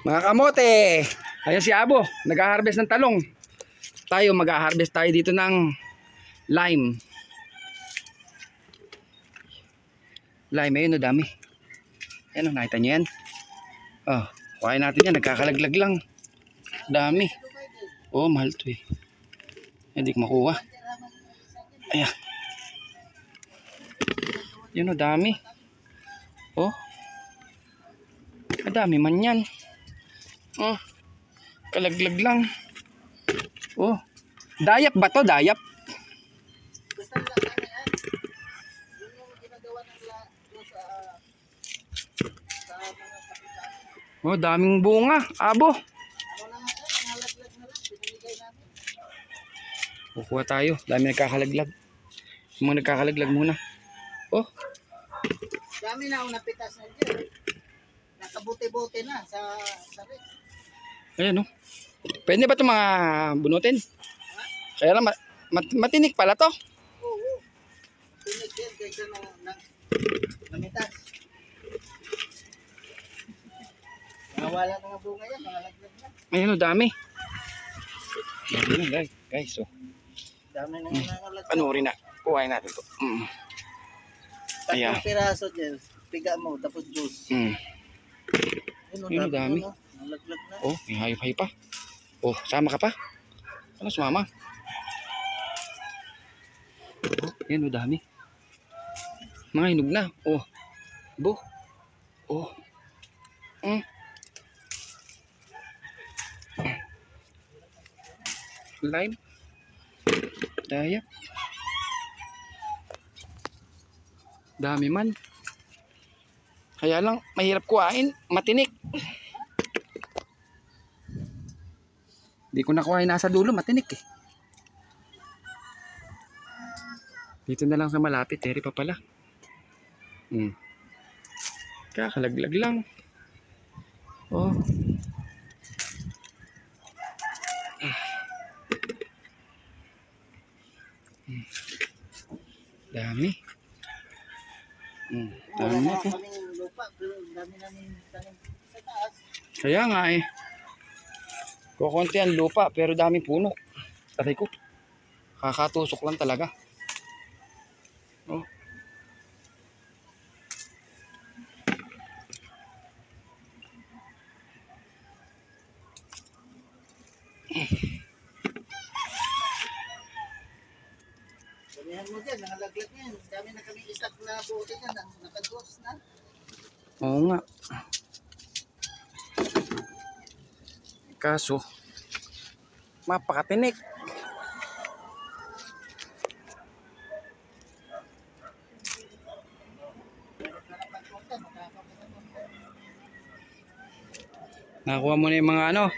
Mga kamote, ayan si Abo, nag-harvest ng talong. Tayo mag-harvest tayo dito ng lime. Lime, ayun o, dami. Ayan o, nakita nyo yan? Oh, kuhain natin yan, nagkakalaglag lang. Dami. Oh, mahal to eh. Hindi ko makuha. Ayan. Yun o, dami. Oh, madami man yan. Oh, kalaglag lang. Oh, dayap ba to? Dayap? Oh, daming bunga. Abo. Kukuha tayo. Dami nagkakalaglag. Yung mga nagkakalaglag muna. Oh. Dami na una pitas na dyan. Nakabuti-buti na sa rin. Ayan oh. Pwede ba ito mga bunutin? Kaya lang matinik pala to. Oo. Tinik yan kaysa namitas. Nawala na nga bunga yan. Nangalaglag na. Ayan oh, dami. Dami na guys. Oh. Dami na nangalaglag. Panurin na. Kuhain natin to. Ayan. Tatlong piraso dyan. Piga mo. Tapos juice. Ayun, dami. Nalaglag na. Oh, may hayop-hay pa. Oh, sama ka pa? Ano, sumama? Oh, yan, oh, dami. Mga hinog na. Oh. Bo. Oh. Lime. Daya. Dami man. Kaya lang, mahirap kuhain. Matinik. Hindi ko nakuha yung nasa dulo, matinik eh. Dito na lang sa malapit, eri pa pala. Kakalaglag lang. Oh. Dami. Dami Wala po. na kaming lupa, pero dami namin tanim sa taas. Kaya nga eh. Kukunti ang lupa pero dami puno. Aray ko. Kakatusok lang talaga. Oh. Damihan mo dyan, nangalaglag yan. Dami na kaming isak na buti dyan, nakagos na. Oo nga. Kaso, mapakatinik. Nakuha mo na yung mga ano.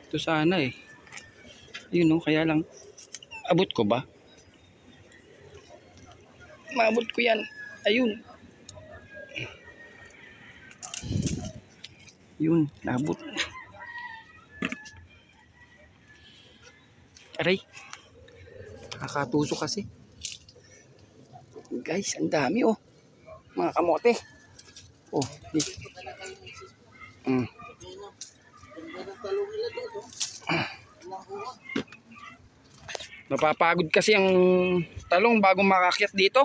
Ito sana eh. Yun no, kaya lang. Abot ko ba? Maabot ko yan. Ayun. Yun, nabot. Aray. Nakakatusok kasi. Guys, ang dami oh. Mga kamote. Oh. Napapagod kasi ang talong bago makakyat dito.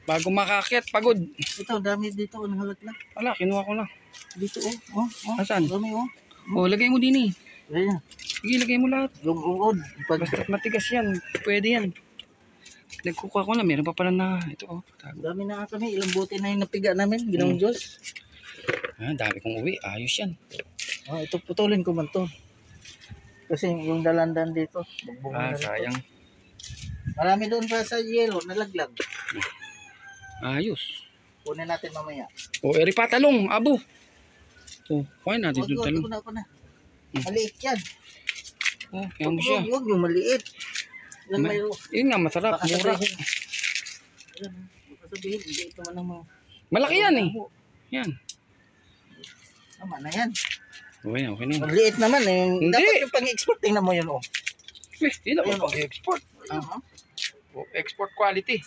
Bago makakyat, pagod. Ito, dami dito, nangalaglag. Wala, kinuha ko lang. Dito oh. Asan? Dami oh. Oh, lagay mo din eh. Ayan. Sige, lagay mo lahat. Yung ungod. Basta matigas yan. Pwede yan. Nagkukuha ko na. Meron pa pala na. Ito oh. Dami na kami. Ilang buti na yung napiga namin. Ginawang Diyos. Dami kong uwi. Ayos yan. Oh, ito putulin ko man to. Kasi yung dalandan dito. Sayang. Marami doon pa sa yelo. Nalaglag. Ayos. Kunin natin mamaya. Oh, eri pa talong. Abo. Oh, kuhain natin yung talong. Ako na. Maliit yan. Oh, kaya mo siya. Huwag yung maliit. Yan may... Yun nga, masarap. Baka Mura. sabihin. Ayan, baka sabihin, hindi ito man ang mga... Malaki yan eh. Yan. Tama na yan. Okay na, okay na. Maliit naman eh. Hindi. Dapat yung pang-export. Tingnan mo yun oh. Hindi na po pag-export. Export quality.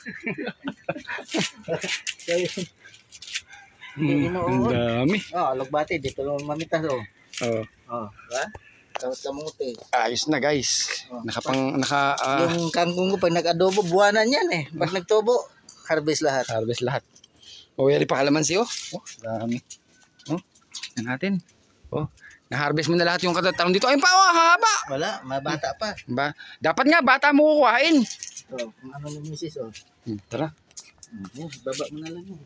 Hindi Ang inuun. dami. Oh, alugbati. Dito lang mamitas, oh. Oh, Oh, diba? Tapos kamuti. ayos na guys. Oh. Naka Yung kangkong ko, pag nag-adobo, buwanan yan eh. Pag nagtubo, harvest lahat. harvest lahat. Oh, yari pa kalamansi oh. Oh, dami. Oh, yan natin. Oh, na-harvest mo na lahat yung katatalong dito. Ayun pa, oh, haba. Wala, mabata pa. Dapat nga, bata mo kukuhain. Oh, kung ano ng misis, oh. Tara. Yan, baba mo na lang yan.